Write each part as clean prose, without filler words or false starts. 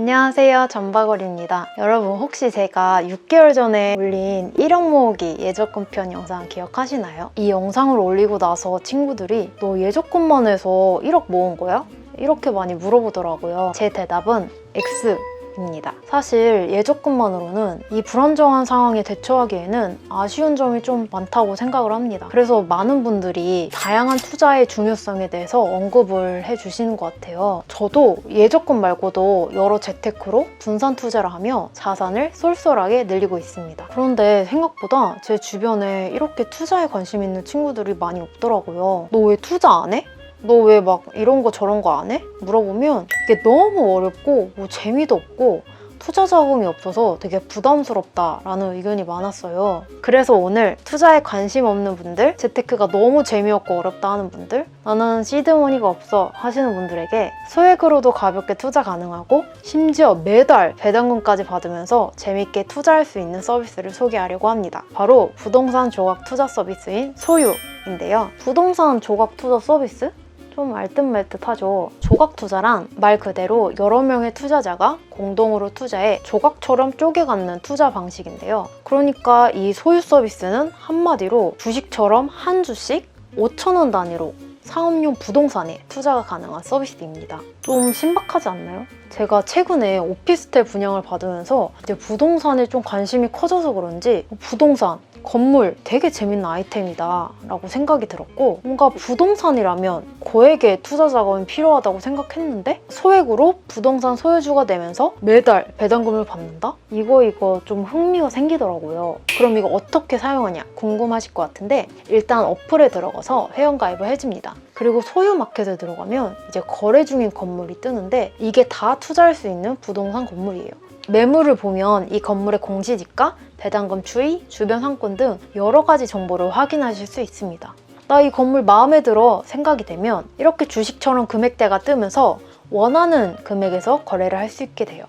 안녕하세요, 전박월입니다. 여러분 혹시 제가 6개월 전에 올린 1억 모으기 예적금편 영상 기억하시나요? 이 영상을 올리고 나서 친구들이 너 예적금만 해서 1억 모은 거야? 이렇게 많이 물어보더라고요. 제 대답은 X 입니다. 사실 예적금만으로는 이 불안정한 상황에 대처하기에는 아쉬운 점이 좀 많다고 생각을 합니다. 그래서 많은 분들이 다양한 투자의 중요성에 대해서 언급을 해주시는 것 같아요. 저도 예적금 말고도 여러 재테크로 분산 투자를 하며 자산을 쏠쏠하게 늘리고 있습니다. 그런데 생각보다 제 주변에 이렇게 투자에 관심 있는 친구들이 많이 없더라고요. 너 왜 투자 안 해? 너 왜 막 이런 거 저런 거 안 해? 물어보면 이게 너무 어렵고 뭐 재미도 없고 투자 자금이 없어서 되게 부담스럽다라는 의견이 많았어요. 그래서 오늘 투자에 관심 없는 분들, 재테크가 너무 재미없고 어렵다 하는 분들, 나는 시드머니가 없어 하시는 분들에게 소액으로도 가볍게 투자 가능하고 심지어 매달 배당금까지 받으면서 재밌게 투자할 수 있는 서비스를 소개하려고 합니다. 바로 부동산 조각 투자 서비스인 소유인데요. 부동산 조각 투자 서비스? 좀 알듯말듯하죠. 조각 투자란 말 그대로 여러 명의 투자자가 공동으로 투자해 조각처럼 쪼개갖는 투자 방식인데요. 그러니까 이 소유 서비스는 한마디로 주식처럼 한 주씩 5,000원 단위로 상업용 부동산에 투자가 가능한 서비스입니다. 좀 신박하지 않나요? 제가 최근에 오피스텔 분양을 받으면서 이제 부동산에 좀 관심이 커져서 그런지 부동산, 건물 되게 재밌는 아이템이다 라고 생각이 들었고, 뭔가 부동산이라면 고액의 투자 자금이 필요하다고 생각했는데 소액으로 부동산 소유주가 되면서 매달 배당금을 받는다? 이거 좀 흥미가 생기더라고요. 그럼 이거 어떻게 사용하냐 궁금하실 것 같은데, 일단 어플에 들어가서 회원가입을 해줍니다. 그리고 소유 마켓에 들어가면 이제 거래 중인 건물이 뜨는데 이게 다 투자할 수 있는 부동산 건물이에요. 매물을 보면 이 건물의 공시지가, 배당금 추이, 주변 상권 등 여러 가지 정보를 확인하실 수 있습니다. 나 이 건물 마음에 들어 생각이 되면 이렇게 주식처럼 금액대가 뜨면서 원하는 금액에서 거래를 할 수 있게 돼요.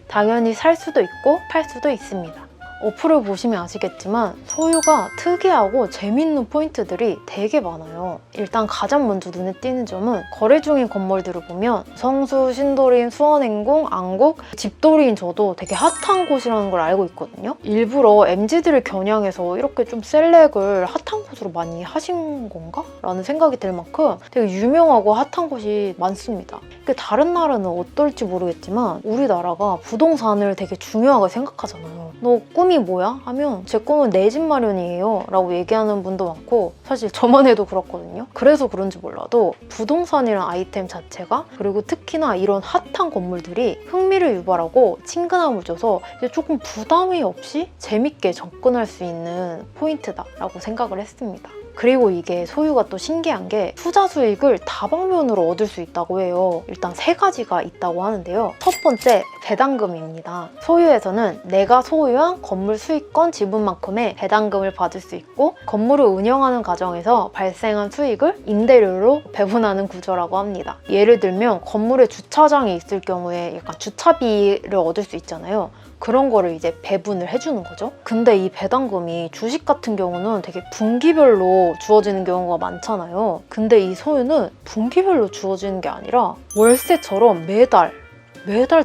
당연히 살 수도 있고 팔 수도 있습니다. 어플을 보시면 아시겠지만 소유가 특이하고 재밌는 포인트들이 되게 많아요. 일단 가장 먼저 눈에 띄는 점은 거래 중인 건물들을 보면 성수, 신도림, 수원행궁, 안국, 집돌이인 저도 되게 핫한 곳이라는 걸 알고 있거든요. 일부러 MZ들을 겨냥해서 이렇게 좀 셀렉을 핫한 곳으로 많이 하신 건가? 라는 생각이 들 만큼 되게 유명하고 핫한 곳이 많습니다. 다른 나라는 어떨지 모르겠지만 우리나라가 부동산을 되게 중요하게 생각하잖아요. 너 꿈이 뭐야? 하면 제 꿈은 내 집 마련이에요 라고 얘기하는 분도 많고, 사실 저만 해도 그렇거든요. 그래서 그런지 몰라도 부동산이란 아이템 자체가, 그리고 특히나 이런 핫한 건물들이 흥미를 유발하고 친근함을 줘서 이제 조금 부담이 없이 재밌게 접근할 수 있는 포인트다 라고 생각을 했습니다. 그리고 이게 소유가 또 신기한 게 투자 수익을 다방면으로 얻을 수 있다고 해요. 일단 3가지가 있다고 하는데요. 첫 번째, 배당금입니다. 소유에서는 내가 소유한 건물 수익권 지분만큼의 배당금을 받을 수 있고, 건물을 운영하는 과정에서 발생한 수익을 임대료로 배분하는 구조라고 합니다. 예를 들면 건물에 주차장이 있을 경우에 약간 주차비를 얻을 수 있잖아요. 그런 거를 이제 배분을 해주는 거죠. 근데 이 배당금이 주식 같은 경우는 되게 분기별로 주어지는 경우가 많잖아요. 근데 이 소유는 분기별로 주어지는 게 아니라 월세처럼 매달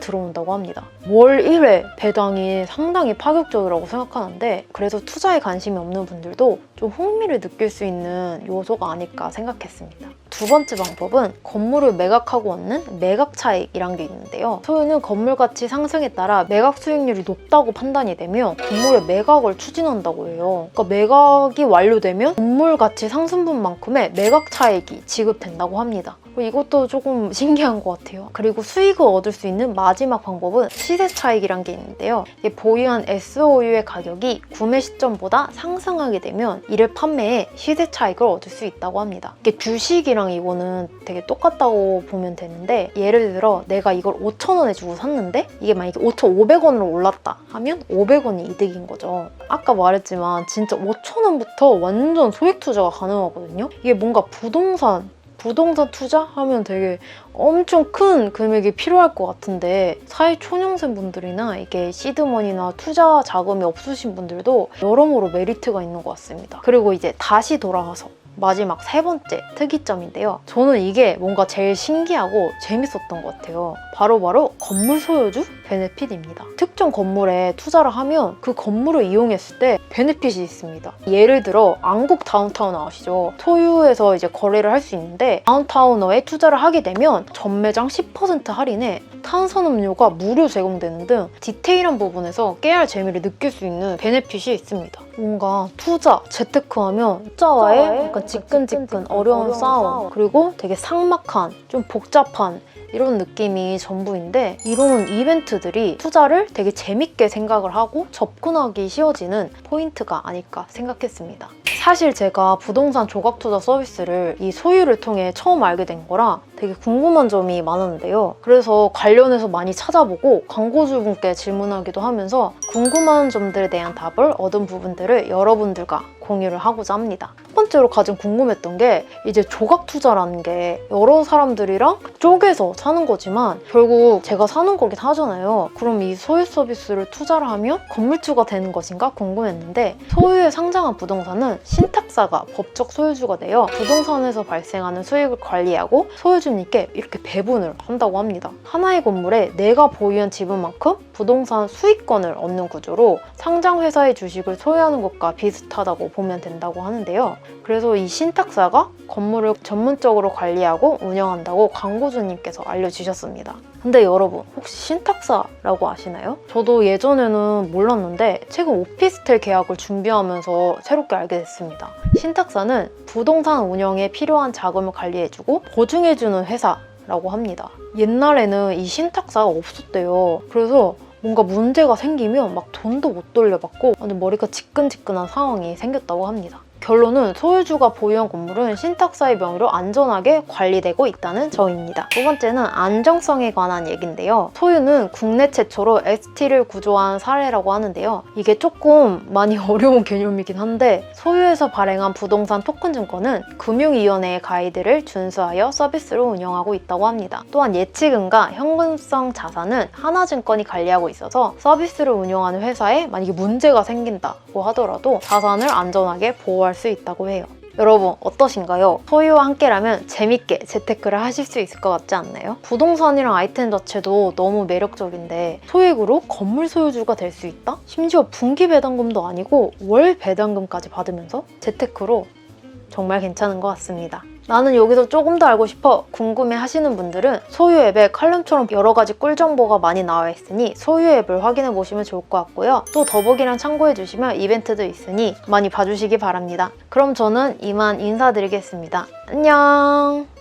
들어온다고 합니다. 월 1회 배당이 상당히 파격적이라고 생각하는데, 그래서 투자에 관심이 없는 분들도 좀 흥미를 느낄 수 있는 요소가 아닐까 생각했습니다. 두 번째 방법은 건물을 매각하고 얻는 매각 차익이란 게 있는데요. 소유는 건물 가치 상승에 따라 매각 수익률이 높다고 판단이 되면 건물의 매각을 추진한다고 해요. 그러니까 매각이 완료되면 건물 가치 상승분만큼의 매각 차익이 지급된다고 합니다. 이것도 조금 신기한 것 같아요. 그리고 수익을 얻을 수 있는 마지막 방법은 시세 차익이란 게 있는데요. 보유한 SOU의 가격이 구매 시점보다 상승하게 되면 이를 판매해 시세 차익을 얻을 수 있다고 합니다. 이게 주식이랑 이거는 되게 똑같다고 보면 되는데, 예를 들어 내가 이걸 5,000원에 주고 샀는데 이게 만약에 5,500원으로 올랐다 하면 500원이 이득인 거죠. 아까 말했지만 진짜 5,000원부터 완전 소액 투자가 가능하거든요. 이게 뭔가 부동산 투자하면 되게 엄청 큰 금액이 필요할 것 같은데, 사회초년생 분들이나 이게 시드머니나 투자 자금이 없으신 분들도 여러모로 메리트가 있는 것 같습니다. 그리고 이제 다시 돌아와서 마지막 세 번째 특이점인데요. 저는 이게 뭔가 제일 신기하고 재밌었던 것 같아요. 바로바로 건물 소유주 베네핏입니다. 특정 건물에 투자를 하면 그 건물을 이용했을 때 베네핏이 있습니다. 예를 들어 안국 다운타운 아시죠? 소유해서 이제 거래를 할 수 있는데 다운타운어에 투자를 하게 되면 전매장 10% 할인에 탄산음료가 무료 제공되는 등 디테일한 부분에서 깨알 재미를 느낄 수 있는 베네핏이 있습니다. 뭔가 투자, 재테크하면 투자와의 약간 지끈지끈 어려운 싸움, 그리고 되게 삭막한, 좀 복잡한 이런 느낌이 전부인데, 이런 이벤트들이 투자를 되게 재밌게 생각을 하고 접근하기 쉬워지는 포인트가 아닐까 생각했습니다. 사실 제가 부동산 조각 투자 서비스를 이 소유를 통해 처음 알게 된 거라 되게 궁금한 점이 많았는데요. 그래서 관련해서 많이 찾아보고 광고주분께 질문하기도 하면서 궁금한 점들에 대한 답을 얻은 부분들을 여러분들과 공유를 하고자 합니다. 첫 번째로 가장 궁금했던 게 이제 조각 투자라는 게 여러 사람들이랑 쪼개서 사는 거지만 결국 제가 사는 거긴 하잖아요. 그럼 이 소유 서비스를 투자를 하면 건물주가 되는 것인가 궁금했는데, 소유에 상장한 부동산은 신탁사가 법적 소유주가 되어 부동산에서 발생하는 수익을 관리하고 소유주님께 이렇게 배분을 한다고 합니다. 하나의 건물에 내가 보유한 지분만큼 부동산 수익권을 얻는 구조로 상장회사의 주식을 소유하는 것과 비슷하다고 보면 된다고 하는데요. 그래서 이 신탁사가 건물을 전문적으로 관리하고 운영한다고 광고주님께서 알려주셨습니다. 근데 여러분, 혹시 신탁사라고 아시나요? 저도 예전에는 몰랐는데 최근 오피스텔 계약을 준비하면서 새롭게 알게 됐습니다. 신탁사는 부동산 운영에 필요한 자금을 관리해주고 보증해주는 회사라고 합니다. 옛날에는 이 신탁사가 없었대요. 그래서 뭔가 문제가 생기면 막 돈도 못 돌려받고 완전 머리가 지끈지끈한 상황이 생겼다고 합니다. 결론은 소유주가 보유한 건물은 신탁사의 명의로 안전하게 관리되고 있다는 점입니다. 두 번째는 안정성에 관한 얘기인데요. 소유는 국내 최초로 ST를 구조한 사례라고 하는데요. 이게 조금 많이 어려운 개념이긴 한데, 소유에서 발행한 부동산 토큰 증권은 금융위원회의 가이드를 준수하여 서비스를 운영하고 있다고 합니다. 또한 예치금과 현금성 자산은 하나증권이 관리하고 있어서 서비스를 운영하는 회사에 만약에 문제가 생긴다고 하더라도 자산을 안전하게 보호할 수 있다고 해요. 여러분 어떠신가요? 소유와 함께라면 재밌게 재테크를 하실 수 있을 것 같지 않나요? 부동산이랑 아이템 자체도 너무 매력적인데 소액으로 건물 소유주가 될 수 있다? 심지어 분기 배당금도 아니고 월 배당금까지 받으면서 재테크로 정말 괜찮은 것 같습니다. 나는 여기서 조금 더 알고 싶어 궁금해 하시는 분들은 소유 앱에 칼럼처럼 여러 가지 꿀 정보가 많이 나와 있으니 소유 앱을 확인해 보시면 좋을 것 같고요. 또 더보기랑 참고해 주시면 이벤트도 있으니 많이 봐주시기 바랍니다. 그럼 저는 이만 인사드리겠습니다. 안녕!